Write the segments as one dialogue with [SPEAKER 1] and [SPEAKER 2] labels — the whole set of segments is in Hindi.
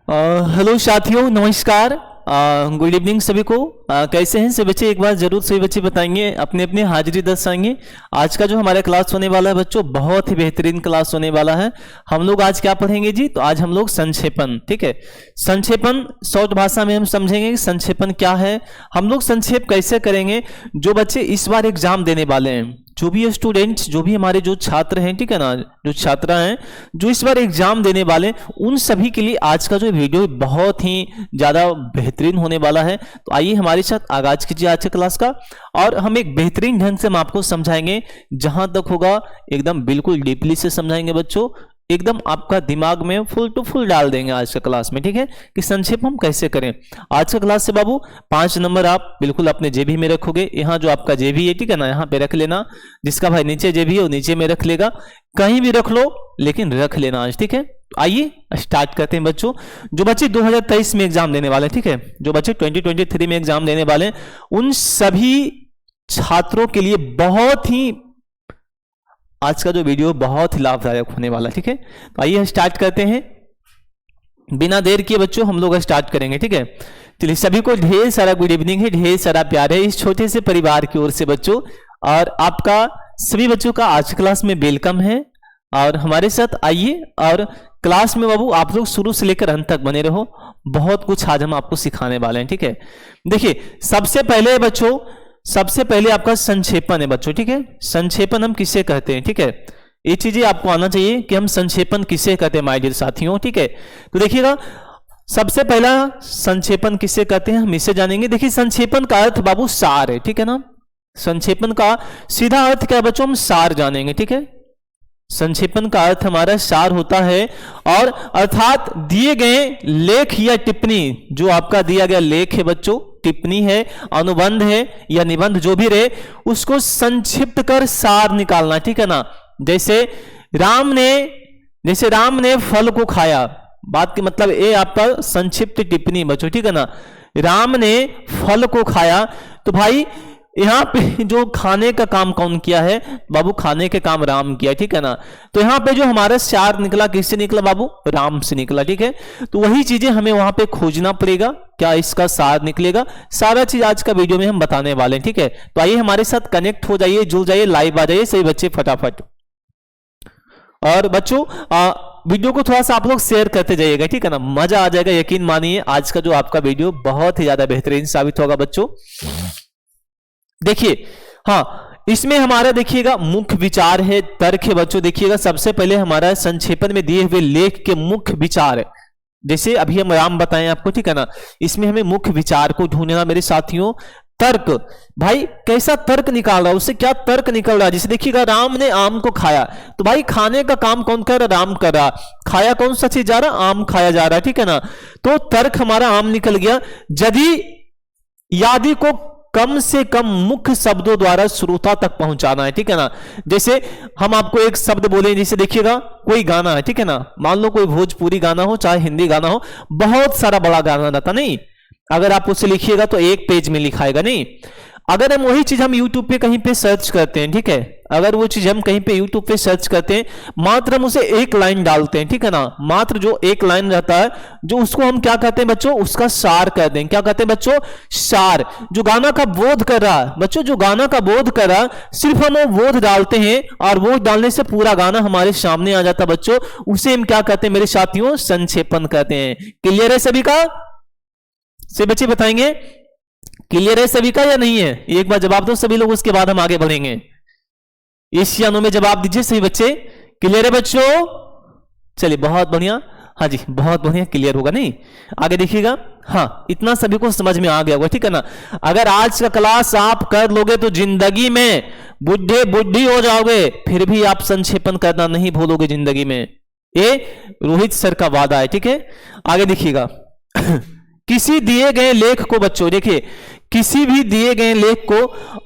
[SPEAKER 1] हेलो साथियों, नमस्कार। गुड इवनिंग सभी को। कैसे हैं सभी बच्चे? एक बार जरूर सभी बच्चे बताएंगे, अपने अपने हाजिरी दर्शाएंगे। आज का जो हमारा क्लास होने वाला है बच्चों, बहुत ही बेहतरीन क्लास होने वाला है। हम लोग आज क्या पढ़ेंगे जी? तो आज हम लोग संक्षेपण, ठीक है, संक्षेपण शॉर्ट भाषा में हम समझेंगे कि संक्षेपण क्या है, हम लोग संक्षेप कैसे करेंगे। जो बच्चे इस बार एग्जाम देने वाले हैं, जो भी स्टूडेंट्स, जो भी हमारे जो छात्र हैं, ठीक है ना, जो छात्रा हैं जो इस बार एग्जाम देने वाले, उन सभी के लिए आज का जो वीडियो बहुत ही ज्यादा बेहतरीन होने वाला है। तो आइए हमारे साथ आगाज कीजिए आज के क्लास का, और हम एक बेहतरीन ढंग से हम आपको समझाएंगे। जहां तक होगा एकदम बिल्कुल डीपली से समझाएंगे बच्चों, एकदम आपका दिमाग में फुल टू फुल डाल देंगे आज के क्लास में, ठीक है, कि संक्षेप हम कैसे करें। आज का क्लास से बाबू 5 नंबर आप बिल्कुल अपने जेबी में रखोगे। यहाँ जो आपका जेबी है, ठीक है ना, यहाँ पे रख लेना। जिसका भाई नीचे जेबी है वो नीचे में रख लेगा, कहीं भी रख लो लेकिन रख लेना आज, ठीक है। आइए स्टार्ट करते हैं बच्चों। जो बच्चे 2023 में एग्जाम देने वाले हैं, ठीक है, जो बच्चे 2023 में एग्जाम देने वाले हैं, उन सभी छात्रों के लिए बहुत ही आज का जो वीडियो बहुत ही लाभदायक होने वाला है, ठीक है। तो आइए स्टार्ट करते हैं, बिना देर किए बच्चों हम लोग स्टार्ट करेंगे, ठीक है। चलिए, सभी को ढेर सारा गुड इवनिंग है, ढेर सारा प्यार है इस छोटे से परिवार की ओर से बच्चों, और आपका सभी बच्चों का आज क्लास में वेलकम है। और हमारे साथ आइए, और क्लास में बाबू आप लोग शुरू से लेकर अंत तक बने रहो, बहुत कुछ आज हम आपको सिखाने वाले हैं, ठीक है। देखिए, सबसे पहले बच्चों, सबसे पहले आपका संक्षेपण है बच्चों, ठीक है। संक्षेपण हम किसे कहते हैं, ठीक है, ये चीजें आपको आना चाहिए कि हम संक्षेपण किसे कहते हैं माय डियर साथियों, ठीक है। तो देखिएगा, सबसे पहला संक्षेपण किसे कहते हैं हम इसे जानेंगे। देखिए, संक्षेपण का अर्थ बाबू सार है, ठीक है ना। संक्षेपण का सीधा अर्थ क्या है बच्चों? हम सार जानेंगे, ठीक है। संक्षेपण का अर्थ हमारा सार होता है, और अर्थात दिए गए लेख या टिप्पणी, जो आपका दिया गया लेख है बच्चों, टिप्पणी है, अनुबंध है या निबंध जो भी रहे, उसको संक्षिप्त कर सार निकालना, ठीक है ना। जैसे राम ने फल को खाया, बात की मतलब ये आपका संक्षिप्त टिप्पणी बच्चों, ठीक है ना। राम ने फल को खाया, तो भाई यहाँ पे जो खाने का काम कौन किया है बाबू? खाने के काम राम किया, ठीक है ना। तो यहाँ पे जो हमारा सार निकला, किससे निकला बाबू? राम से निकला, ठीक है। तो वही चीजें हमें वहां पे खोजना पड़ेगा, क्या इसका सार निकलेगा। सारा चीज आज का वीडियो में हम बताने वाले हैं, ठीक है। तो आइए हमारे साथ कनेक्ट हो जाइए, जुड़ जाइए, लाइव आ जाइए सभी बच्चे फटाफट। और बच्चों वीडियो को थोड़ा सा आप लोग शेयर करते जाइएगा, ठीक है ना, मजा आ जाएगा। यकीन मानिए आज का जो आपका वीडियो बहुत ही ज्यादा बेहतरीन साबित होगा बच्चों। देखिए, हाँ, इसमें हमारा देखिएगा मुख्य विचार है, तर्क है बच्चों। देखिएगा, सबसे पहले हमारा संक्षेपण में दिए हुए लेख के मुख्य विचार है, जैसे अभी हम राम बताएं आपको, ठीक है ना। इसमें हमें मुख्य विचार को ढूंढना मेरे साथियों। तर्क, भाई कैसा तर्क निकाल रहा है, उससे क्या तर्क निकल रहा है। जैसे देखिएगा, राम ने आम को खाया, तो भाई खाने का काम कौन कर रहा? राम कर रहा। खाया कौन सा चीज जा रहा? आम खाया जा रहा है, ठीक है ना। तो तर्क हमारा आम निकल गया। यदि को कम से कम मुख्य शब्दों द्वारा श्रोता तक पहुंचाना है, ठीक है ना। जैसे हम आपको एक शब्द बोले, जैसे देखिएगा कोई गाना है, ठीक है ना, मान लो कोई भोजपुरी गाना हो चाहे हिंदी गाना हो, बहुत सारा बड़ा गाना रहता नहीं, अगर आप उसे लिखिएगा तो एक पेज में लिखाएगा नहीं। अगर हम वही चीज हम YouTube पे कहीं पे सर्च करते हैं, ठीक है, अगर वो चीज हम कहीं पे YouTube पे सर्च करते हैं, मात्र हम उसे एक लाइन डालते हैं, ठीक है ना, मात्र जो एक लाइन रहता है, जो उसको हम क्या कहते हैं बच्चों? उसका सार कहते हैं। क्या कहते हैं बच्चों? सार। जो गाना का बोध कर रहा है बच्चों, जो गाना का बोध कर रहा है, सिर्फ हम वो बोध डालते हैं, और बोध डालने से पूरा गाना हमारे सामने आ जाता है बच्चों। उसे हम क्या कहते हैं मेरे साथियों? संक्षेपण कहते हैं। क्लियर है सभी का? से बच्चे बताएंगे क्लियर है सभी का या नहीं है? एक बार जवाब दो सभी लोग, उसके बाद हम आगे बढ़ेंगे। एशियानों में जवाब दीजिए सभी बच्चे। क्लियर है बच्चों? चलिए, बहुत बढ़िया, हाँ जी, बहुत बढ़िया, क्लियर होगा नहीं। आगे देखिएगा, हाँ, इतना सभी को समझ में आ गया होगा, ठीक है ना। अगर आज का क्लास आप कर लोगे तो जिंदगी में बुढ़े बुढ़ी हो जाओगे, फिर भी आप संक्षेपण करना नहीं भूलोगे जिंदगी में, ये रोहित सर का वादा है, ठीक है। आगे देखिएगा, किसी दिए गए लेख को बच्चों, देखिए, किसी भी दिए गए लेख को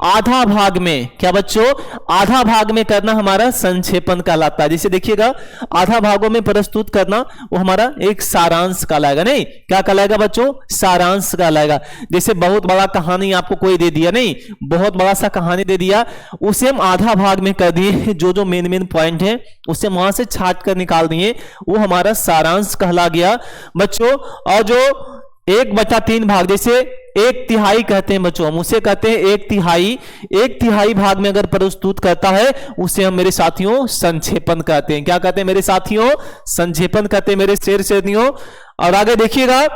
[SPEAKER 1] आधा भाग में, क्या बच्चों, आधा भाग में करना हमारा संक्षेपण कहलाता है। जैसे देखिएगा, आधा भागों में प्रस्तुत करना वो हमारा एक सारांश कहलाएगा। नहीं, क्या कहलाएगा बच्चों, सारांश कहलाएगा। जैसे बहुत बड़ा कहानी आपको कोई दे दिया, नहीं, बहुत बड़ा सा कहानी दे दिया, उसे हम आधा भाग में कर दिए, जो जो मेन मेन पॉइंट है उसे वहां से छाट कर निकाल दिए, वो हमारा सारांश कहला गया बच्चों। और जो 1/3 भाग, जैसे 1/3 कहते हैं बच्चों, हम उसे कहते हैं 1/3, 1/3 भाग में अगर प्रस्तुत करता है उसे हम मेरे साथियों संक्षेपण कहते हैं। क्या कहते हैं मेरे साथियों, संक्षेपण कहते हैं मेरे शेर शेरनियों। और आगे देखिएगा,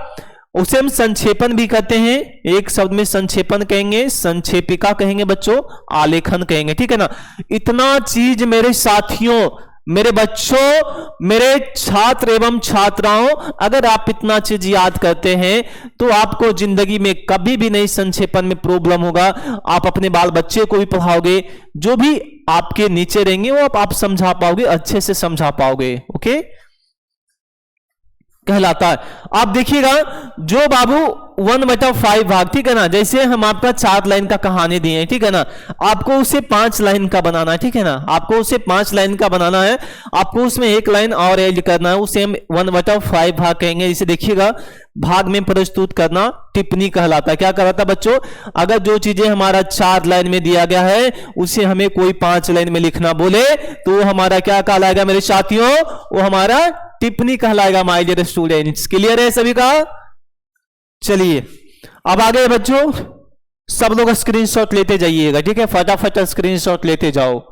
[SPEAKER 1] उसे हम संक्षेपण भी कहते हैं, एक शब्द में संक्षेपण कहेंगे, संक्षेपिका कहेंगे बच्चों, आलेखन कहेंगे, ठीक है ना। इतना चीज मेरे साथियों, मेरे बच्चों, मेरे छात्र एवं छात्राओं, अगर आप इतना चीज याद करते हैं तो आपको जिंदगी में कभी भी नहीं संक्षेपण में प्रॉब्लम होगा। आप अपने बाल बच्चे को भी पढ़ाओगे, जो भी आपके नीचे रहेंगे वो आप समझा पाओगे, अच्छे से समझा पाओगे। ओके, कहलाता है। आप देखिएगा, जो बाबू 1/5 भाग, ठीक है ना, जैसे हम आपका 4 लाइन का कहानी दिए हैं, ठीक है ना, आपको उसे 5 लाइन का बनाना है, ठीक है ना, आपको उसे 5 लाइन का बनाना है, आपको उसमें 1 लाइन और ऐड करना है, उसे हम 1/5 भाग कहेंगे। जैसे देखिएगा, भाग में प्रस्तुत करना टिप्पणी कहलाता है। क्या कहलाता है बच्चों, अगर जो चीजें हमारा 4 लाइन में दिया गया है उसे हमें कोई 5 लाइन में लिखना बोले तो वो हमारा क्या कहलाएगा मेरे साथियों, वो हमारा टिप्पणी कहलाएगा। माय डियर स्टूडेंट्स, क्लियर है सभी का? चलिए अब आगे बच्चों, सब लोग स्क्रीनशॉट लेते जाइएगा, ठीक है, फटाफट स्क्रीनशॉट लेते जाओ।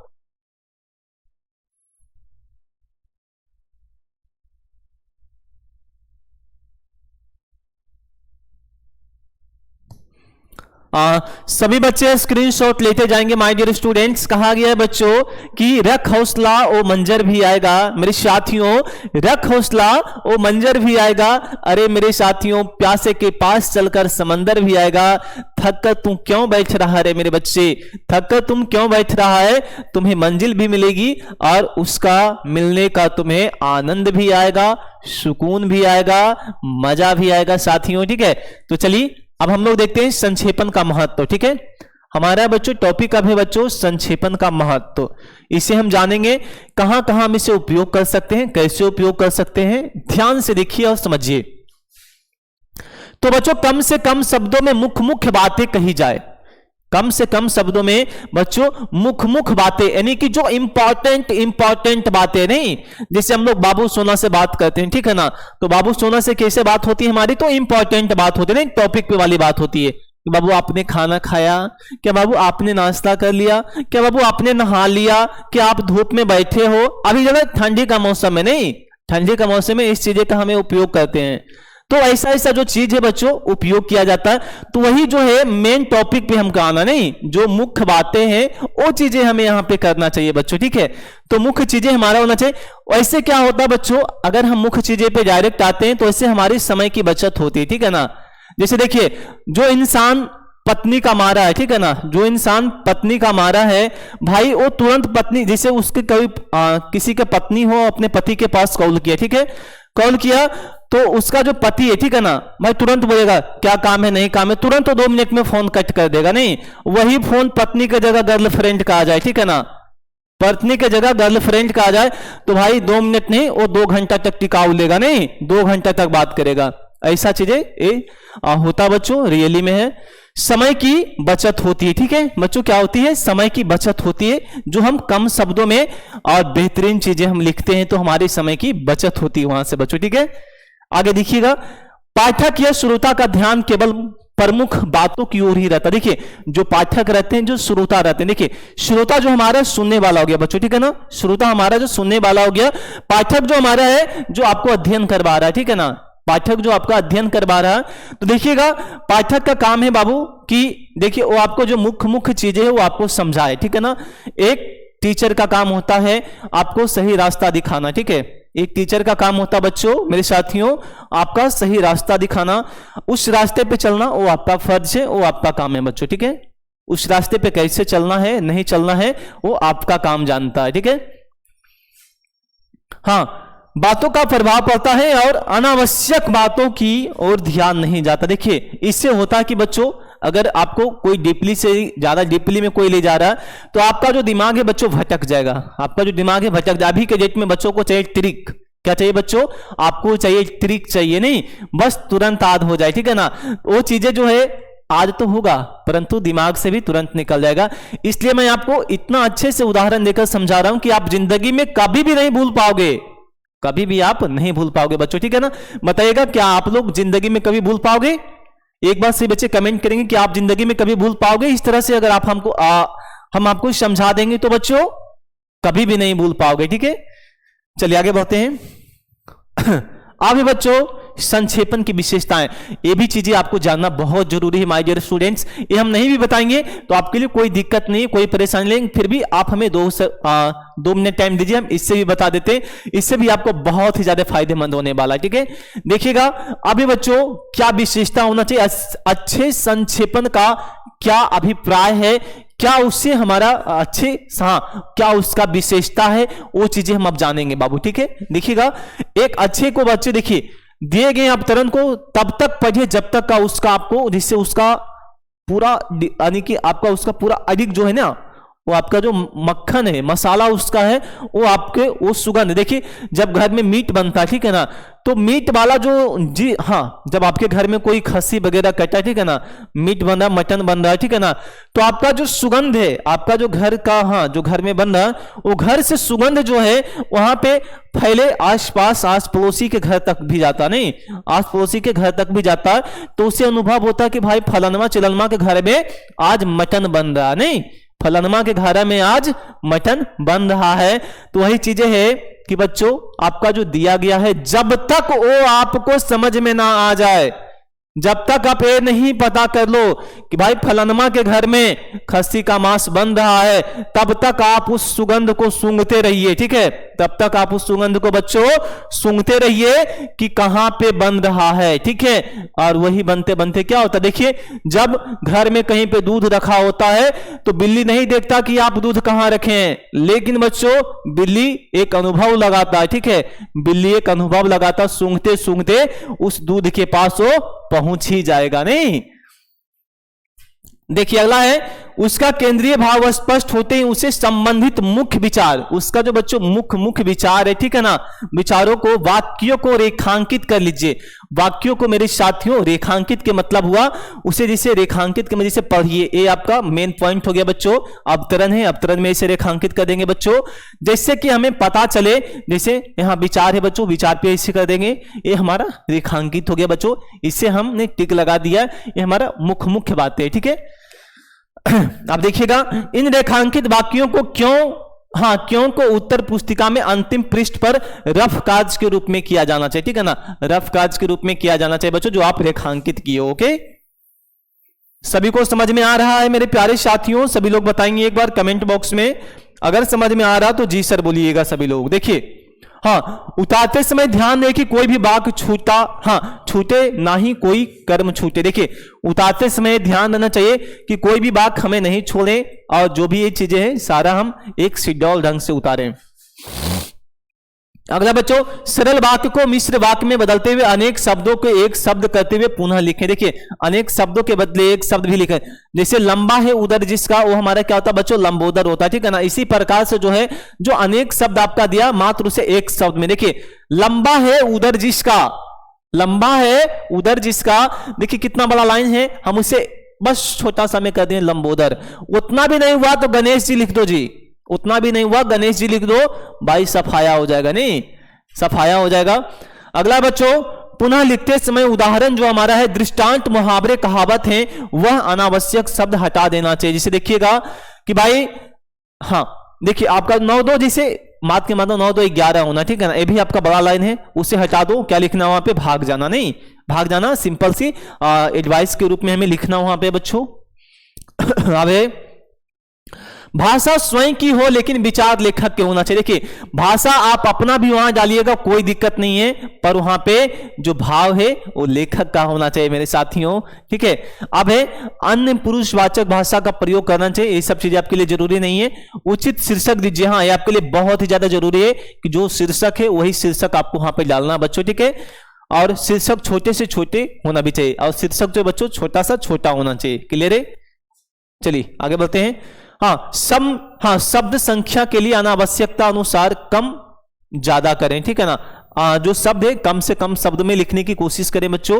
[SPEAKER 1] सभी बच्चे स्क्रीनशॉट लेते जाएंगे। माय डियर स्टूडेंट्स, कहा गया है बच्चों कि रख हौसला ओ मंजर भी आएगा। मेरे साथियों, रख हौसला ओ मंजर भी आएगा। अरे मेरे साथियों, प्यासे के पास चलकर समंदर भी आएगा। थक कर तू क्यों बैठ रहा है मेरे बच्चे, थक कर तुम क्यों बैठ रहा है, तुम्हें मंजिल भी मिलेगी और उसका मिलने का तुम्हें आनंद भी आएगा, सुकून भी आएगा, मजा भी आएगा साथियों, ठीक है। तो चलिए अब हम लोग देखते हैं संक्षेपण का महत्व, ठीक है। हमारा बच्चों टॉपिक अब है बच्चों संक्षेपण का महत्व। इसे हम जानेंगे कहां कहां हम इसे उपयोग कर सकते हैं, कैसे उपयोग कर सकते हैं, ध्यान से देखिए और समझिए। तो बच्चों कम से कम शब्दों में मुख्य मुख्य बातें कही जाए, कम से कम शब्दों में बच्चों मुख्य मुख्य बातें, यानी कि जो इंपॉर्टेंट बातें, नहीं जैसे हम लोग बाबू सोना से बात करते हैं, ठीक है ना, तो बाबू सोना से कैसे बात होती है हमारी, तो इंपॉर्टेंट बात होती है, टॉपिक पे वाली बात होती है। बाबू आपने खाना खाया क्या, बाबू आपने नाश्ता कर लिया क्या, बाबू आपने नहा लिया क्या, आप धूप में बैठे हो। अभी जो है ठंडी का मौसम है, नहीं ठंडी का मौसम में इस चीजें का हमें उपयोग करते हैं। तो ऐसा ऐसा जो चीज है बच्चों उपयोग किया जाता है। तो वही जो है मेन टॉपिक पे हमको आना, नहीं जो मुख्य बातें हैं वो चीजें हमें यहां पे करना चाहिए बच्चों, ठीक है। तो मुख्य चीजें हमारा होना चाहिए। वैसे क्या होता है बच्चों, अगर हम मुख्य चीजें पे डायरेक्ट आते हैं तो इससे हमारी समय की बचत होती है, ठीक है ना। जैसे देखिए, जो इंसान पत्नी का मारा है, ठीक है ना, जो इंसान पत्नी का मारा है भाई, वो तुरंत पत्नी, जैसे उसके कभी किसी के पत्नी हो अपने पति के पास कॉल किया, ठीक है, कॉल किया तो उसका जो पति है, ठीक है ना, भाई तुरंत बोलेगा क्या काम है, नहीं काम है, तुरंत तो 2 मिनट में फोन कट कर देगा। नहीं, वही फोन पत्नी की जगह गर्लफ्रेंड का आ जाए, ठीक है ना, पत्नी की जगह गर्लफ्रेंड का आ जाए तो भाई 2 मिनट नहीं, वो 2 घंटा तक टिकाऊ लेगा, नहीं 2 घंटा तक बात करेगा। ऐसा चीजें होता बच्चों रियली में है। समय की बचत होती है, ठीक है बच्चों, क्या होती है, समय की बचत होती है। जो हम कम शब्दों में और बेहतरीन चीजें हम लिखते हैं तो हमारी समय की बचत होती है वहां से बच्चों, ठीक है। आगे देखिएगा, पाठक या श्रोता का ध्यान केवल प्रमुख बातों की ओर ही रहता है। देखिए, जो पाठक रहते हैं, जो श्रोता रहते हैं, देखिए श्रोता जो हमारा सुनने वाला हो गया बच्चों, ठीक है ना, श्रोता हमारा जो सुनने वाला हो गया, पाठक जो हमारा है जो आपको अध्ययन करवा रहा है, ठीक है ना, पाठक जो आपका अध्ययन करवा रहा है। तो देखिएगा, पाठक का काम है बाबू कि देखिए वो आपको जो मुख्य चीजें है वो आपको समझाए, ठीक है ना। एक टीचर का काम होता है आपको सही रास्ता दिखाना, ठीक है, एक टीचर का काम होता है बच्चों मेरे साथियों आपका सही रास्ता दिखाना, उस रास्ते पे चलना वो आपका फर्ज है, वो आपका काम है बच्चों, ठीक है। उस रास्ते पे कैसे चलना है नहीं चलना है वो आपका काम जानता है, ठीक है। हाँ, बातों का प्रभाव पड़ता है और अनावश्यक बातों की ओर ध्यान नहीं जाता। देखिए, इससे होता है कि बच्चों अगर आपको कोई डीपली से ज्यादा डीपली में कोई ले जा रहा है तो आपका जो दिमाग है बच्चों भटक जाएगा, आपका जो दिमाग है भटक जाएगा। अभी के डेट में बच्चों को चाहिए ट्रिक, क्या चाहिए बच्चों, आपको चाहिए ट्रिक चाहिए, नहीं बस तुरंत याद हो जाए, ठीक है ना। वो चीजें जो है आज तो होगा परंतु दिमाग से भी तुरंत निकल जाएगा। इसलिए मैं आपको इतना अच्छे से उदाहरण देकर समझा रहा हूं कि आप जिंदगी में कभी भी नहीं भूल पाओगे, कभी भी आप नहीं भूल पाओगे बच्चों, ठीक है ना। बताइएगा क्या आप लोग जिंदगी में कभी भूल पाओगे? एक बार से बच्चे कमेंट करेंगे कि आप जिंदगी में कभी भूल पाओगे। इस तरह से अगर आप हम आपको समझा देंगे तो बच्चों कभी भी नहीं भूल पाओगे, ठीक है। चलिए आगे बढ़ते हैं। अभी बच्चों संक्षेपण की विशेषताएं, ये भी चीजें आपको जानना बहुत जरूरी है माय डियर स्टूडेंट्स। ये हम नहीं भी बताएंगे तो आपके लिए कोई दिक्कत नहीं, कोई परेशानी नहीं, फिर भी आप हमें 2 मिनट टाइम दीजिए, हम इससे भी बता देते हैं। इससे भी आपको बहुत ही ज्यादा फायदेमंद होने वाला है, ठीक है। देखिएगा अभी बच्चों क्या विशेषता होना चाहिए, अच्छे संक्षेपण का क्या अभिप्राय है, क्या उससे हमारा अच्छे, हाँ क्या उसका विशेषता है, वो चीजें हम अब जानेंगे बाबू, ठीक है। देखिएगा एक अच्छे को बच्चे देखिए दिए गए अवतरण को तब तक पढ़िए जब तक का उसका आपको, जिससे उसका पूरा यानी कि आपका उसका पूरा अधिक जो है ना, वो आपका जो मक्खन है, मसाला उसका है, वो आपके वो सुगंध। देखिए जब घर में मीट बनता है, ठीक है ना, तो मीट वाला जो जी हाँ, जब आपके घर में कोई खस्सी वगैरह कटा है, ठीक है ना, मीट बन रहा है, मटन बन रहा है, ठीक है ना, तो आपका जो सुगंध है, आपका जो घर का, हाँ जो घर में बन रहा है, वो घर से सुगंध जो है वहां पे फैले, आसपास आस पड़ोसी के घर तक भी जाता, नहीं आस पड़ोसी के घर तक भी जाता है, तो उससे अनुभव होता है कि भाई फलानमा चिलनमा के घर में आज मटन बन रहा, नहीं फलानमा के घर में आज मटन बन रहा है। तो वही चीजें है कि बच्चों आपका जो दिया गया है, जब तक वो आपको समझ में ना आ जाए, जब तक आप ये नहीं पता कर लो कि भाई फलानमा के घर में खस्सी का मांस बन रहा है, तब तक आप उस सुगंध को सूंघते रहिए, ठीक है, तब तक आप उस सुगंध को बच्चों सूंघते रहिए कि कहां पे बन रहा है, ठीक है। और वही बनते बनते क्या होता है, देखिए जब घर में कहीं पे दूध रखा होता है तो बिल्ली नहीं देखता कि आप दूध कहां रखे हैं, लेकिन बच्चों बिल्ली एक अनुभव लगाता है, ठीक है, बिल्ली एक अनुभव लगाता, सूंघते सूंघते उस दूध के पास वो पहुंच ही जाएगा, नहीं। देखिए अगला है उसका केंद्रीय भाव स्पष्ट होते ही उसे संबंधित मुख्य विचार, उसका जो बच्चों मुख्य विचार है, ठीक है ना, विचारों को, वाक्यों को रेखांकित कर लीजिए। वाक्यों को मेरे साथियों रेखांकित के मतलब हुआ उसे जिसे रेखांकित के जैसे पढ़िए, ये आपका मेन पॉइंट हो गया बच्चों। अवतरण है, अवतरण में इसे रेखांकित कर देंगे बच्चों, जैसे कि हमें पता चले, जैसे यहाँ विचार है बच्चों, विचार पे इसे कर देंगे, ये हमारा रेखांकित हो गया बच्चों, इससे हमने टिक लगा दिया, ये हमारा मुख्य बात है, ठीक है। अब देखिएगा इन रेखांकित वाक्यों को क्यों को उत्तर पुस्तिका में अंतिम पृष्ठ पर रफ काज के रूप में किया जाना चाहिए, ठीक है ना, रफ काज के रूप में किया जाना चाहिए बच्चों जो आप रेखांकित किए, ओके। सभी को समझ में आ रहा है मेरे प्यारे साथियों? सभी लोग बताएंगे एक बार कमेंट बॉक्स में, अगर समझ में आ रहा तो जी सर बोलिएगा सभी लोग। देखिए हाँ, उतारते समय ध्यान दें कि कोई भी वाक्य छूटे ना ही कोई कर्म छूटे। देखिए उतारते समय ध्यान देना चाहिए कि कोई भी वाक्य हमें नहीं छोड़े, और जो भी ये चीजें हैं सारा हम एक शेड्यूल ढंग से उतारें। अगला बच्चों सरल वाक्य को मिश्र वाक्य में बदलते हुए अनेक शब्दों को एक शब्द करते हुए पुनः लिखें। देखिए अनेक शब्दों के बदले एक शब्द भी लिखें, जैसे लंबा है उदर जिसका, वो हमारा क्या होता है बच्चों लंबोदर होता है, ठीक है ना। इसी प्रकार से जो है जो अनेक शब्द आपका दिया मात्र उसे एक शब्द में, देखिए लंबा है उदर जिसका, लंबा है उदर जिसका, देखिए कितना बड़ा लाइन है, हम उसे बस छोटा सा में कर दें लंबोदर। उतना भी नहीं हुआ तो गणेश जी लिख दो जी, उतना भी नहीं हुआ गणेश जी लिख दो भाई, सफाया हो जाएगा, नहीं सफाया हो जाएगा। अगला बच्चों पुनः लिखते समय उदाहरण जो हमारा है दृष्टांत मुहावरे कहावत है वह अनावश्यक शब्द हटा देना चाहिए। जैसे देखिएगा कि भाई हाँ देखिए आपका 9-2 जैसे मात के मतलब 9-2 11 होना, ठीक है ना, ये भी आपका बड़ा लाइन है, उसे हटा दो। क्या लिखना वहां पे, भाग जाना, नहीं भाग जाना, सिंपल सी एडवाइस के रूप में हमें लिखना वहां पे बच्चों। अब भाषा स्वयं की हो लेकिन विचार लेखक के होना चाहिए। देखिए भाषा आप अपना भी वहां डालिएगा कोई दिक्कत नहीं है, पर वहां पे जो भाव है वो लेखक का होना चाहिए मेरे साथियों, ठीक है। अब है अन्य पुरुषवाचक भाषा का प्रयोग करना चाहिए, ये सब चीजें आपके लिए जरूरी नहीं है। उचित शीर्षक दीजिए, हाँ ये आपके लिए बहुत ही ज्यादा जरूरी है कि जो शीर्षक है वही शीर्षक आपको वहां पे डालना बच्चों, ठीक है। और शीर्षक छोटे से छोटे होना भी चाहिए, और शीर्षक जो बच्चों छोटा सा छोटा होना चाहिए। क्लियर है? चलिए आगे बढ़ते हैं। हाँ, शब्द संख्या के लिए अनावश्यकता अनुसार कम ज्यादा करें, ठीक है ना। जो शब्द है कम से कम शब्द में लिखने की कोशिश करें बच्चों।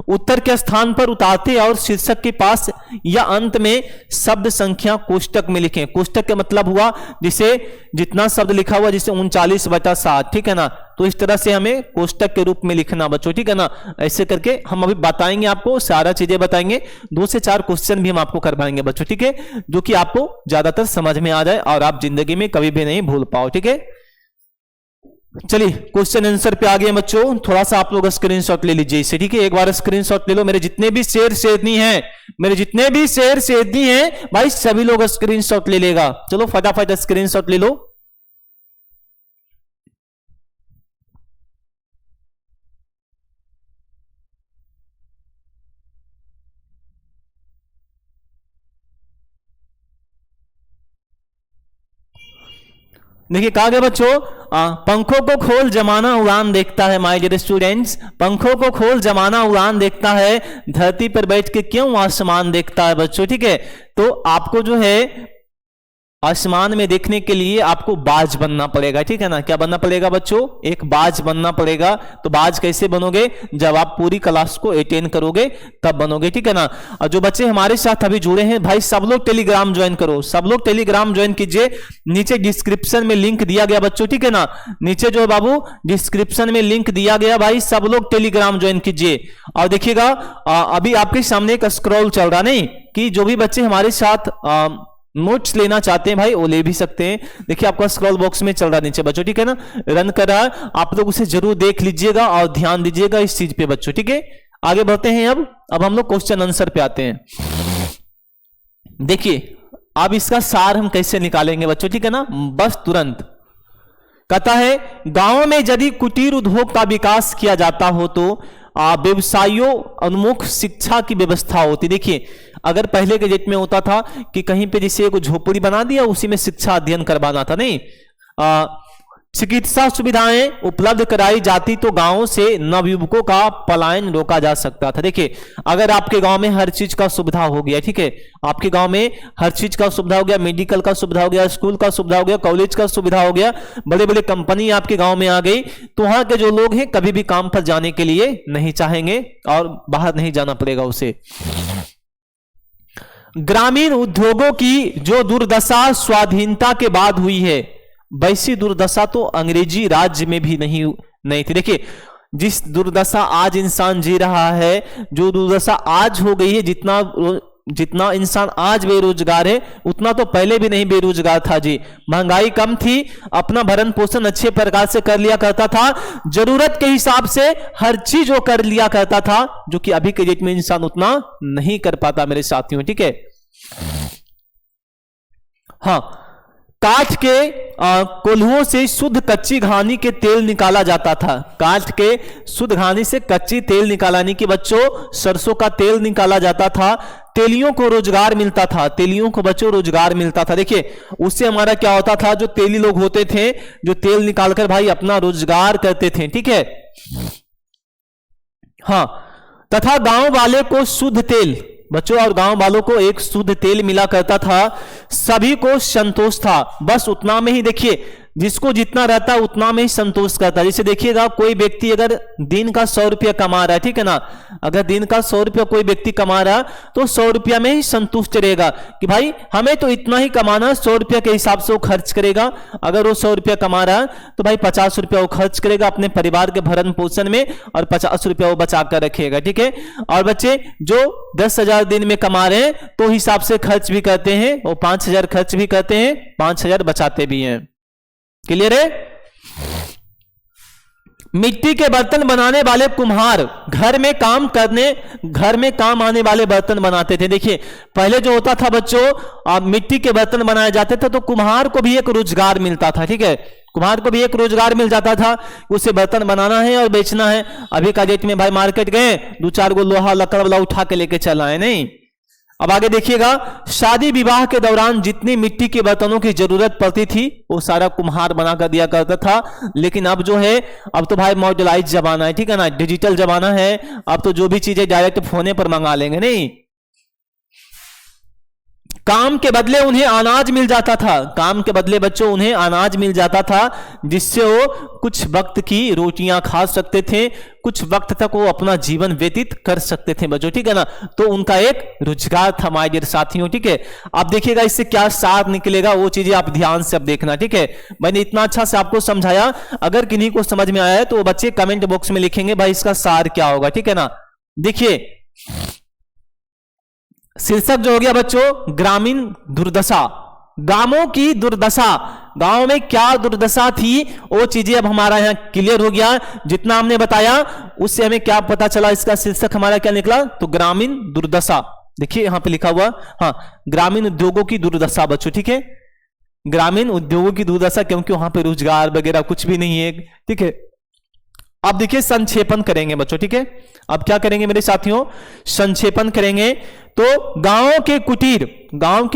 [SPEAKER 1] उत्तर के स्थान पर उतारते और शीर्षक के पास या अंत में शब्द संख्या कोष्टक में लिखें। कोष्टक का मतलब हुआ जिसे जितना शब्द लिखा हुआ, जैसे 39/7, ठीक है ना, तो इस तरह से हमें कोष्टक के रूप में लिखना बच्चों, ठीक है ना। ऐसे करके हम अभी बताएंगे, आपको सारा चीजें बताएंगे, 2 से 4 क्वेश्चन भी हम आपको करवाएंगे बच्चों, ठीक है, जो कि आपको ज्यादातर समझ में आ जाए और आप जिंदगी में कभी भी नहीं भूल पाओ, ठीक है। चलिए क्वेश्चन आंसर पे आ गए बच्चों। थोड़ा सा आप लोग स्क्रीनशॉट ले लीजिए इसे, ठीक है, एक बार स्क्रीनशॉट ले लो। मेरे जितने भी शेयर शेयरनी हैं भाई सभी लोग स्क्रीनशॉट ले लेगा। चलो फटाफट स्क्रीनशॉट ले लो। देखिए कहा गया बच्चों, पंखों को खोल जमाना उड़ान देखता है। माय डियर स्टूडेंट्स, पंखों को खोल जमाना उड़ान देखता है, धरती पर बैठ के क्यों आसमान देखता है बच्चों, ठीक है। तो आपको जो है आसमान में देखने के लिए आपको बाज बनना पड़ेगा, ठीक है ना। क्या बनना पड़ेगा बच्चों? एक बाज बनना पड़ेगा। तो बाज कैसे बनोगे? जब आप पूरी क्लास को अटेंड करोगे तब बनोगे, ठीक है ना। और जो बच्चे हमारे साथ अभी जुड़े हैं भाई, सब लोग टेलीग्राम ज्वाइन करो, सब लोग टेलीग्राम ज्वाइन कीजिए। नीचे डिस्क्रिप्शन में लिंक दिया गया बच्चों, ठीक है ना। नीचे जो है बाबू डिस्क्रिप्शन में लिंक दिया गया, भाई सब लोग टेलीग्राम ज्वाइन कीजिए। और देखिएगा अभी आपके सामने एक स्क्रॉल चल रहा, नहीं कि जो भी बच्चे हमारे साथ नोट्स लेना चाहते हैं भाई वो ले भी सकते हैं। देखिए आपका स्क्रॉल बॉक्स में चल रहा नीचे बच्चों, ठीक है ना, रन कर रहा है। आप लोग उसे जरूर देख लीजिएगा और ध्यान दीजिएगा इस चीज पे बच्चों, ठीक है। आगे बढ़ते हैं। अब हम लोग क्वेश्चन आंसर पे आते हैं। देखिए अब इसका सार हम कैसे निकालेंगे बच्चों, ठीक है ना, बस तुरंत। कहता है गांव में यदि कुटीर उद्योग का विकास किया जाता हो तो व्यवसायों उन्मुख शिक्षा की व्यवस्था होती। देखिए अगर पहले के डेट में होता था कि कहीं पे जैसे एक झोपड़ी बना दिया, उसी में शिक्षा अध्ययन करवाना था, नहीं चिकित्सा सुविधाएं उपलब्ध कराई जाती तो गांवों से नवयुवकों का पलायन रोका जा सकता था। देखिए अगर आपके गांव में हर चीज का सुविधा हो गया, ठीक है, आपके गांव में हर चीज का सुविधा हो गया, मेडिकल का सुविधा हो गया, स्कूल का सुविधा हो गया, कॉलेज का सुविधा हो गया, बड़े बड़े कंपनी आपके गांव में आ गई, तो वहां के जो लोग हैं कभी भी काम पर जाने के लिए नहीं चाहेंगे और बाहर नहीं जाना पड़ेगा उसे। ग्रामीण उद्योगों की जो दुर्दशा स्वाधीनता के बाद हुई है, वैसी दुर्दशा तो अंग्रेजी राज्य में भी नहीं थी। देखिए जिस दुर्दशा आज इंसान जी रहा है, जो दुर्दशा आज हो गई है, जितना इंसान आज बेरोजगार है उतना तो पहले भी नहीं बेरोजगार था जी। महंगाई कम थी, अपना भरण पोषण अच्छे प्रकार से कर लिया करता था, जरूरत के हिसाब से हर चीज वो कर लिया करता था, जो कि अभी के डेट में इंसान उतना नहीं कर पाता मेरे साथियों, ठीक है। हाँ, काठ के कोल्हुओं से शुद्ध कच्ची घानी के तेल निकाला जाता था। काठ के शुद्ध घानी से कच्ची तेल निकालने की बच्चों सरसों का तेल निकाला जाता था। तेलियों को रोजगार मिलता था, तेलियों को बच्चों रोजगार मिलता था। देखिए उससे हमारा क्या होता था, जो तेली लोग होते थे जो तेल निकालकर भाई अपना रोजगार करते थे, ठीक है। हाँ, तथा गांव वाले को शुद्ध तेल बच्चों, और गांव वालों को एक शुद्ध तेल मिला करता था। सभी को संतोष था, बस उतना में ही, देखिए जिसको जितना रहता उतना में ही संतोष करता। जैसे देखिएगा कोई व्यक्ति अगर दिन का 100 रुपया कमा रहा है, ठीक है ना, अगर दिन का 100 रुपया कोई व्यक्ति कमा रहा है तो 100 रुपया में ही संतुष्ट रहेगा कि भाई हमें तो इतना ही कमाना, 100 रुपया के हिसाब से वो खर्च करेगा। अगर वो 100 रुपया कमा रहा है तो भाई 50 रुपया वो खर्च करेगा अपने परिवार के भरण पोषण में और 50 रुपया वो बचा कर रखेगा, ठीक है। और बच्चे जो 10,000 दिन में कमा रहे हैं तो हिसाब से खर्च भी करते हैं, वो 5,000 खर्च भी करते हैं, 5,000 बचाते भी हैं। क्लियर है। मिट्टी के बर्तन बनाने वाले कुम्हार घर में काम आने वाले बर्तन बनाते थे। देखिए पहले जो होता था बच्चों, मिट्टी के बर्तन बनाए जाते थे तो कुम्हार को भी एक रोजगार मिलता था, ठीक है, कुम्हार को भी एक रोजगार मिल जाता था, उसे बर्तन बनाना है और बेचना है। अभी का डेट में भाई मार्केट गए, 2-4 गो लोहा लकड़ वाला उठा के लेके चला है, नहीं, अब आगे देखिएगा, शादी विवाह के दौरान जितनी मिट्टी के बर्तनों की जरूरत पड़ती थी वो सारा कुम्हार बना कर दिया करता था। लेकिन अब जो है, अब तो भाई मॉडर्नाइज जमाना है, ठीक है ना, डिजिटल जमाना है। अब तो जो भी चीजें डायरेक्ट फोने पर मंगा लेंगे। नहीं, काम के बदले उन्हें अनाज मिल जाता था। काम के बदले बच्चों उन्हें अनाज मिल जाता था, जिससे वो कुछ वक्त की रोटियां खा सकते थे, कुछ वक्त तक वो अपना जीवन व्यतीत कर सकते थे बच्चों, ठीक है ना। तो उनका एक रोजगार था माय डियर साथियों, ठीक है। आप देखिएगा इससे क्या सार निकलेगा, वो चीजें आप ध्यान से अब देखना, ठीक है। मैंने इतना अच्छा से आपको समझाया, अगर किन्हीं को समझ में आया है तो बच्चे कमेंट बॉक्स में लिखेंगे भाई इसका सार क्या होगा, ठीक है ना। देखिए शीर्षक जो हो गया बच्चों, ग्रामीण दुर्दशा, गांवों की दुर्दशा। गांव में क्या दुर्दशा थी वो चीजें अब हमारा यहां क्लियर हो गया। जितना हमने बताया उससे हमें क्या पता चला, इसका शीर्षक हमारा क्या निकला, तो ग्रामीण दुर्दशा। देखिए यहां पे लिखा हुआ, हाँ, ग्रामीण उद्योगों की दुर्दशा बच्चों, ठीक है। ग्रामीण उद्योगों की दुर्दशा, क्योंकि वहां पे रोजगार वगैरह कुछ भी नहीं है, ठीक है। अब देखिए संक्षेपण करेंगे बच्चों, ठीक है। अब क्या करेंगे मेरे साथियों, संक्षेपण करेंगे। तो गांव के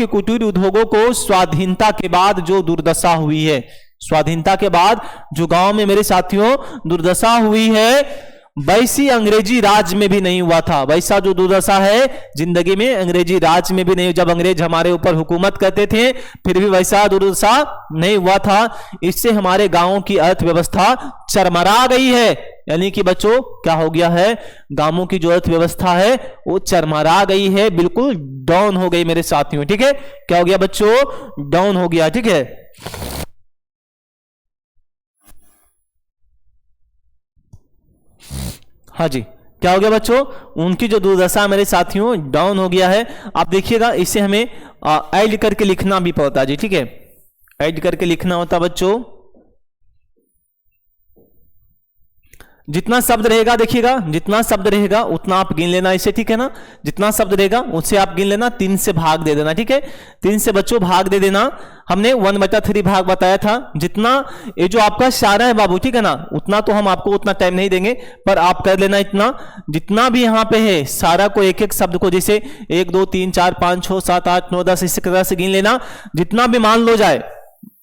[SPEAKER 1] कुटीर उद्योगों को स्वाधीनता के बाद जो दुर्दशा हुई है, स्वाधीनता के बाद जो गांव में मेरे साथियों दुर्दशा हुई है, वैसी अंग्रेजी राज में भी नहीं हुआ था। वैसा जो दुर्दशा है जिंदगी में अंग्रेजी राज में भी नहीं, जब अंग्रेज हमारे ऊपर हुकूमत करते थे फिर भी वैसा दुर्दशा नहीं हुआ था। इससे हमारे गांवों की अर्थव्यवस्था चरमरा गई है। यानी कि बच्चों क्या हो गया है, गांवों की जो अर्थव्यवस्था है वो चरमरा गई है, बिल्कुल डाउन हो गई मेरे साथियों, ठीक है। क्या हो गया बच्चों, डाउन हो गया, ठीक है। हाँ जी, क्या हो गया बच्चों, उनकी जो दुर्दशा मेरे साथियों डाउन हो गया है। आप देखिएगा इसे हमें ऐड करके लिखना भी पड़ता है जी, ठीक है। ऐड करके लिखना होता बच्चों, जितना शब्द रहेगा देखिएगा, जितना शब्द रहेगा उतना आप गिन लेना इसे, ठीक है ना। जितना शब्द रहेगा उससे आप गिन लेना, 3 से भाग दे देना, ठीक है। 3 से बच्चों भाग दे देना। हमने 1/3 भाग बताया था। जितना ये जो आपका इशारा है बाबू, ठीक है ना, उतना तो हम आपको उतना टाइम नहीं देंगे, पर आप कर लेना इतना। जितना भी यहाँ पे है सारा को एक एक शब्द को, जैसे 1 2 3 4 5 6 7 8 9 10 इस तरह से गिन लेना। जितना भी मान लो जाए,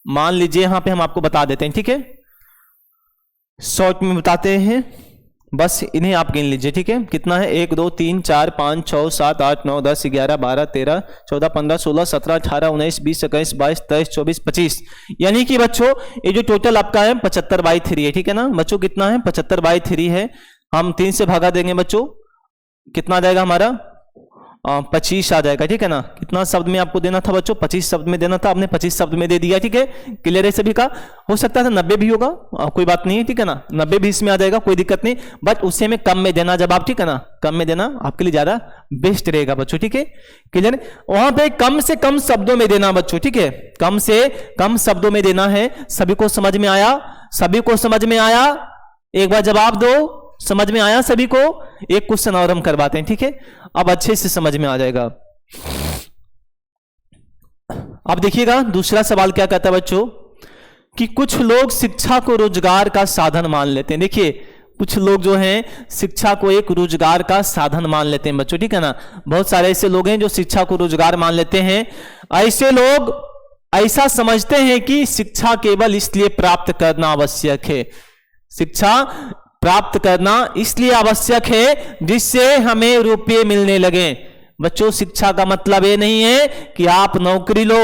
[SPEAKER 1] मान लीजिए यहाँ पे हम आपको बता देते हैं, ठीक है, शॉर्ट में बताते हैं, बस इन्हें आप गिन लीजिए, ठीक है। कितना है, 1 2 3 4 5 6 7 8 9 10 11 12 13 14 15 16 17 18 19 20 21 22 23 24 25। यानी कि बच्चों ये जो टोटल आपका है 75/3 है, ठीक है ना बच्चों। कितना है, 75/3 है। हम 3 से भागा देंगे बच्चों, कितना आ जाएगा हमारा, 25 आ जाएगा, ठीक है ना। कितना शब्द में आपको देना था बच्चों, 25 शब्द में देना था, आपने 25 शब्द में दे दिया, ठीक है। क्लियर है सभी का। हो सकता था 90 भी होगा, कोई बात नहीं है, ठीक है ना। 90 भी इसमें आ जाएगा, कोई दिक्कत नहीं, बट उससे में कम में देना जवाब, ठीक है ना। कम में देना आपके लिए ज्यादा बेस्ट रहेगा बच्चों, ठीक है। क्लियर, वहां पे कम से कम शब्दों में देना बच्चों, ठीक है। कम से कम शब्दों में देना है। सभी को समझ में आया, सभी को समझ में आया, एक बार जवाब दो, समझ में आया सभी को। एक क्वेश्चन और हम करवाते हैं, ठीक है, अब अच्छे से समझ में आ जाएगा। अब देखिएगा दूसरा सवाल क्या कहता है बच्चों, कि कुछ लोग शिक्षा को रोजगार का साधन मान लेते हैं। देखिए कुछ लोग जो हैं शिक्षा को एक रोजगार का साधन मान लेते हैं बच्चों, ठीक है ना। बहुत सारे ऐसे लोग हैं जो शिक्षा को रोजगार मान लेते हैं। ऐसे लोग ऐसा समझते हैं कि शिक्षा केवल इसलिए प्राप्त करना आवश्यक है, शिक्षा प्राप्त करना इसलिए आवश्यक है जिससे हमें रुपये मिलने लगे। बच्चों शिक्षा का मतलब ये नहीं है कि आप नौकरी लो,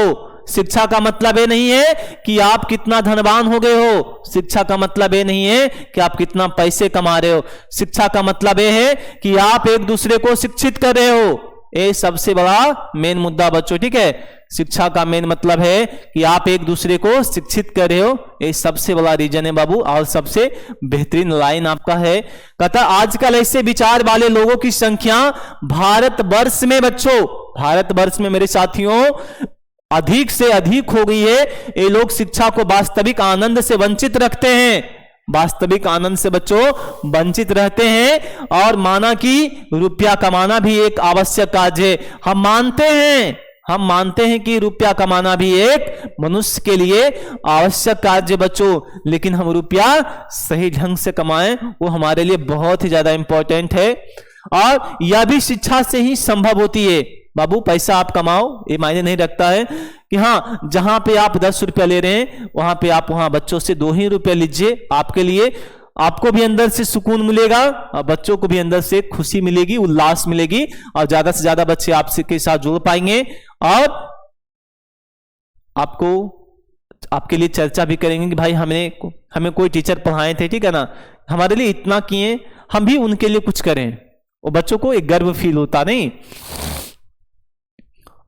[SPEAKER 1] शिक्षा का मतलब ये नहीं है कि आप कितना धनवान हो गए हो, शिक्षा का मतलब ये नहीं है कि आप कितना पैसे कमा रहे हो। शिक्षा का मतलब ये है कि आप एक दूसरे को शिक्षित कर रहे हो। ये सबसे बड़ा मेन मुद्दा बच्चों, ठीक है। शिक्षा का मेन मतलब है कि आप एक दूसरे को शिक्षित कर रहे हो, ये सबसे बड़ा रीजन है बाबू, और सबसे बेहतरीन लाइन आपका है। कहता आजकल ऐसे विचार वाले लोगों की संख्या भारतवर्ष में बच्चों, भारतवर्ष में मेरे साथियों अधिक से अधिक हो गई है। ये लोग शिक्षा को वास्तविक आनंद से वंचित रखते हैं, वास्तविक आनंद से बच्चों वंचित रहते हैं, और माना कि रुपया कमाना भी एक आवश्यक कार्य है। हम मानते हैं कि रुपया कमाना भी एक मनुष्य के लिए आवश्यक कार्य बच्चों, लेकिन हम रुपया सही ढंग से कमाएं वो हमारे लिए बहुत ही ज्यादा इंपॉर्टेंट है। और यह भी शिक्षा से ही संभव होती है, बाबू पैसा आप कमाओ, ये मायने नहीं रखता है कि हाँ जहां पे आप 10 रुपया ले रहे हैं वहां पे आप वहां बच्चों से 2 ही रुपया लीजिए, आपके लिए आपको भी अंदर से सुकून मिलेगा और बच्चों को भी अंदर से खुशी मिलेगी, उल्लास मिलेगी और ज्यादा से ज्यादा बच्चे आपसे के साथ जुड़ पाएंगे और आपको आपके लिए चर्चा भी करेंगे कि भाई हमें कोई टीचर पढ़ाए थे, ठीक है ना, हमारे लिए इतना किए, हम भी उनके लिए कुछ करें। वो बच्चों को एक गर्व फील होता नहीं।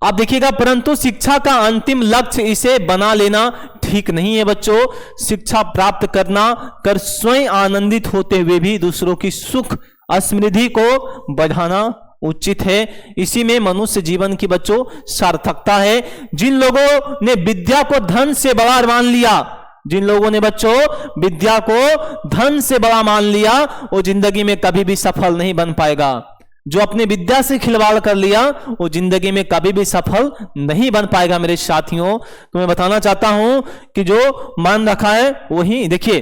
[SPEAKER 1] आप देखिएगा, परंतु शिक्षा का अंतिम लक्ष्य इसे बना लेना ठीक नहीं है बच्चों। शिक्षा प्राप्त करना कर स्वयं आनंदित होते हुए भी दूसरों की सुख समृद्धि को बढ़ाना उचित है। इसी में मनुष्य जीवन की बच्चों सार्थकता है। जिन लोगों ने विद्या को धन से बड़ा मान लिया, जिन लोगों ने बच्चों विद्या को धन से बड़ा मान लिया, वो जिंदगी में कभी भी सफल नहीं बन पाएगा। जो अपने विद्या से खिलवाड़ कर लिया वो जिंदगी में कभी भी सफल नहीं बन पाएगा। मेरे साथियों, तो मैं बताना चाहता हूं कि जो मान रखा है वही देखिए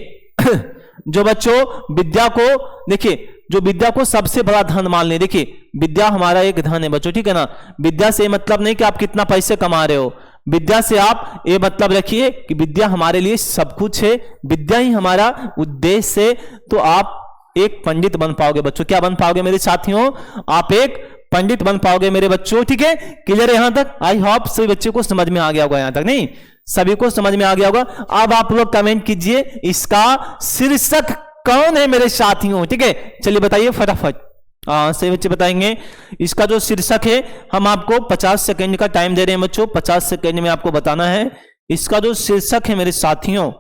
[SPEAKER 1] जो बच्चों विद्या को देखिए, जो विद्या को सबसे बड़ा धन मान ले, देखिए विद्या हमारा एक धन है बच्चों, ठीक है ना। विद्या से मतलब नहीं कि आप कितना पैसे कमा रहे हो, विद्या से आप ये मतलब रखिए कि विद्या हमारे लिए सब कुछ है, विद्या ही हमारा उद्देश्य है। तो आप एक पंडित बन पाओगे बच्चों। क्या बन पाओगे मेरे साथियों? आप एक पंडित बन पाओगे मेरे बच्चों, ठीक है। क्लियर है यहां तक? आई होप सभी बच्चों को समझ में आ गया होगा यहां तक, नहीं सभी को समझ में आ गया होगा। अब आप लोग कमेंट कीजिए इसका शीर्षक कौन है मेरे साथियों, ठीक है। चलिए बताइए फटाफट। सही बच्चे बताएंगे। इसका जो शीर्षक है, हम आपको 50 सेकंड का टाइम दे रहे हैं बच्चों, 50 सेकंड में आपको बताना है इसका जो शीर्षक है मेरे साथियों।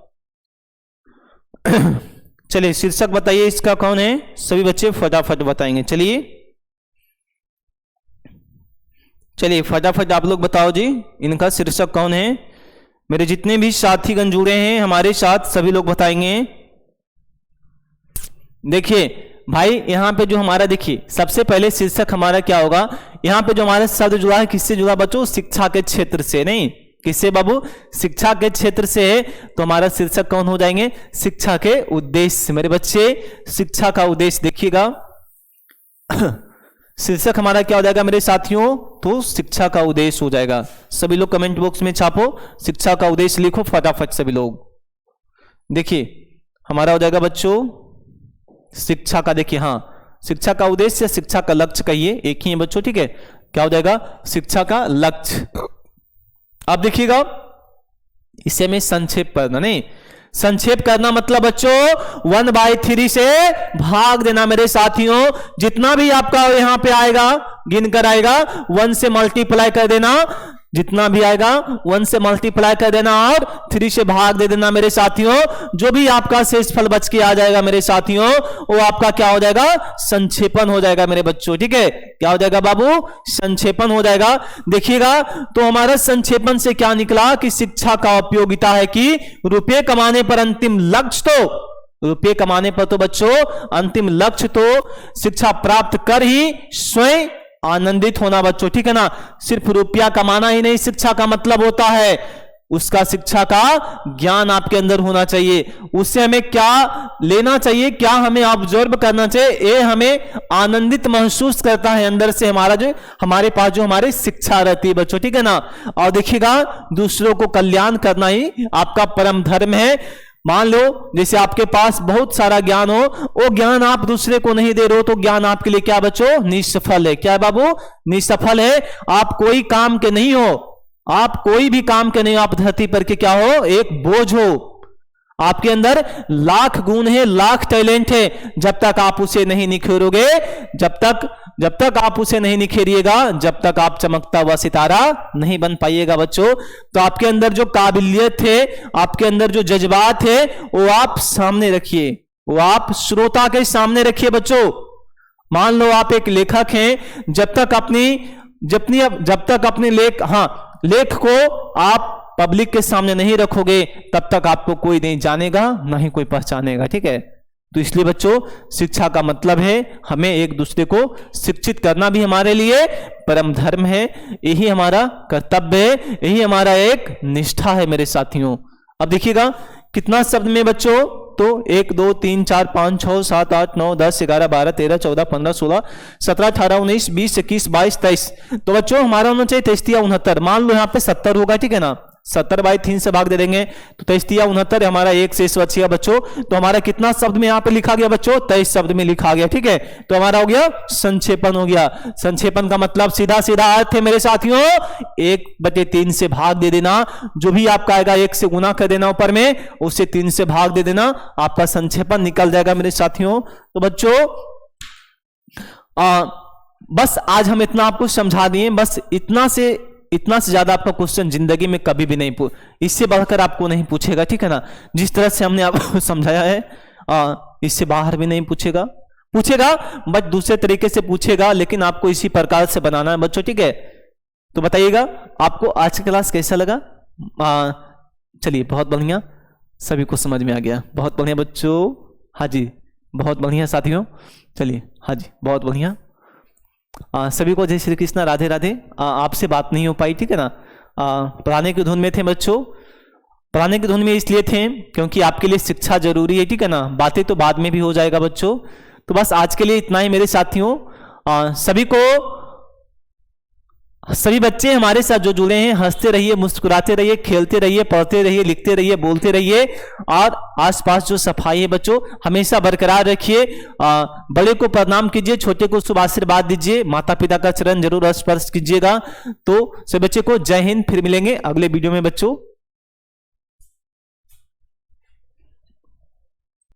[SPEAKER 1] चलिए शीर्षक बताइए इसका कौन है, सभी बच्चे फटाफट बताएंगे। चलिए फटाफट आप लोग बताओ जी, इनका शीर्षक कौन है। मेरे जितने भी साथीगण जुड़े हैं हमारे साथ, सभी लोग बताएंगे। देखिए भाई यहां पे जो हमारा, देखिए सबसे पहले शीर्षक हमारा क्या होगा, यहां पे जो हमारा शब्द जुड़ा है किससे जुड़ा बच्चों? शिक्षा के क्षेत्र से। नहीं किससे बाबू? शिक्षा के क्षेत्र से है। तो हमारा शीर्षक कौन हो जाएंगे? शिक्षा के उद्देश्य। मेरे बच्चे शिक्षा का उद्देश्य देखिएगा शीर्षक हमारा क्या हो जाएगा मेरे साथियों? तो शिक्षा का उद्देश्य हो जाएगा। सभी लोग कमेंट बॉक्स में छापो, शिक्षा का उद्देश्य लिखो फटाफट सभी लोग। देखिए हमारा हो जाएगा बच्चों शिक्षा का, देखिए हाँ शिक्षा का उद्देश्य, शिक्षा का लक्ष्य कहिए, एक ही है बच्चों, ठीक है। क्या हो जाएगा? शिक्षा का लक्ष्य। अब देखिएगा इसे में संक्षेप करना, नहीं संक्षेप करना मतलब बच्चों 1/3 से भाग देना मेरे साथियों। जितना भी आपका यहां पे आएगा गिनकर आएगा 1 से मल्टीप्लाई कर देना, जितना भी आएगा 1 से मल्टीप्लाई कर देना और 3 से भाग दे देना मेरे साथियों। जो भी आपका शेष फल बच के आ जाएगा मेरे साथियों, वो आपका क्या हो जाएगा? संक्षेपण हो जाएगा मेरे बच्चों, ठीक है। क्या हो जाएगा बाबू? संक्षेपण हो जाएगा। देखिएगा तो हमारा संक्षेपण से क्या निकला कि शिक्षा का उपयोगिता है कि रुपये कमाने पर अंतिम लक्ष्य, तो रुपये कमाने पर तो बच्चों अंतिम लक्ष्य तो शिक्षा प्राप्त कर ही स्वयं आनंदित होना बच्चों, ठीक है ना। सिर्फ रुपया कमाना ही नहीं शिक्षा का मतलब होता है, उसका शिक्षा का ज्ञान आपके अंदर होना चाहिए। उससे हमें क्या लेना चाहिए, क्या हमें ऑब्जर्व करना चाहिए, ये हमें आनंदित महसूस करता है अंदर से हमारा जो हमारे पास जो हमारी शिक्षा रहती है बच्चों, ठीक है ना। और देखिएगा दूसरों को कल्याण करना ही आपका परम धर्म है। मान लो जैसे आपके पास बहुत सारा ज्ञान हो, वो ज्ञान आप दूसरे को नहीं दे रहे हो, तो ज्ञान आपके लिए क्या बच्चों? निष्फल है। क्या है बाबू? निष्फल है। आप कोई काम के नहीं हो, आप कोई भी काम के नहीं हो, आप धरती पर के क्या हो? एक बोझ हो। आपके अंदर लाख गुण है, लाख टैलेंट है, जब तक आप उसे नहीं निखेरोगे, जब तक आप उसे नहीं निखेरिएगा, जब तक आप चमकता हुआ सितारा नहीं बन पाइएगा बच्चों। तो आपके अंदर जो काबिलियत है, आपके अंदर जो जज्बात है, वो आप सामने रखिए, वो आप श्रोता के सामने रखिए बच्चों। मान लो आप एक लेखक हैं, जब तक अपने लेख को आप पब्लिक के सामने नहीं रखोगे, तब तक आपको कोई नहीं जानेगा, ना ही कोई पहचानेगा, ठीक है। तो इसलिए बच्चों शिक्षा का मतलब है हमें एक दूसरे को शिक्षित करना भी हमारे लिए परम धर्म है, यही हमारा कर्तव्य है, यही हमारा एक निष्ठा है मेरे साथियों। अब देखिएगा कितना शब्द में बच्चों? तो 1 2 3 4 5 6 7 8 9 10 11 12 13 14 15 16 17 18 19 20 21 22 23। तो बच्चों हमारा होना चाहिए 23 या 69। मान लो यहाँ पे 70 होगा, ठीक है ना, 70/3 से भाग दे देंगे तो 23 या 69 हमारा एक शेष बचेगा बच्चों। तो हमारा कितना शब्द में यहाँ पे लिखा गया बच्चों? 23 शब्द में लिखा गया, ठीक है। तो हमारा हो गया संक्षेपण हो गया। संक्षेपण का मतलब सीधा सीधा अर्थ है मेरे साथियों, 1/3 से भाग दे देना। जो भी आपका आएगा 1 से गुना कर देना ऊपर में, उससे 3 से भाग दे देना, आपका संक्षेपण निकल जाएगा मेरे साथियों। तो बच्चों बस आज हम इतना आपको समझा दिए, बस इतना से ज्यादा आपका क्वेश्चन जिंदगी में कभी भी नहीं इससे बढ़कर आपको नहीं पूछेगा, ठीक है ना। जिस तरह से हमने आपको समझाया है इससे बाहर भी नहीं पूछेगा बट दूसरे तरीके से पूछेगा, लेकिन आपको इसी प्रकार से बनाना है बच्चों, ठीक है। तो बताइएगा आपको आज की क्लास कैसा लगा? चलिए बहुत बढ़िया, सभी को समझ में आ गया, बहुत बढ़िया बच्चों। हाँ जी बहुत बढ़िया साथियों, चलिए हाँ जी बहुत बढ़िया। सभी को जय श्री कृष्णा, राधे राधे। आपसे बात नहीं हो पाई, ठीक है ना, पढ़ाने की धुन में थे बच्चों। पढ़ाने की धुन में इसलिए थे क्योंकि आपके लिए शिक्षा जरूरी है, ठीक है ना, बातें तो बाद में भी हो जाएगा बच्चों। तो बस आज के लिए इतना ही मेरे साथियों। सभी बच्चे हमारे साथ जो जुड़े हैं, हंसते रहिए, मुस्कुराते रहिए, खेलते रहिए, पढ़ते रहिए, लिखते रहिए, बोलते रहिए, और आसपास जो सफाई है बच्चों हमेशा बरकरार रखिए। बड़े को प्रणाम कीजिए, छोटे को शुभ आशीर्वाद दीजिए, माता पिता का चरण जरूर स्पर्श कीजिएगा। तो सभी बच्चे को जय हिंद, फिर मिलेंगे अगले वीडियो में बच्चों।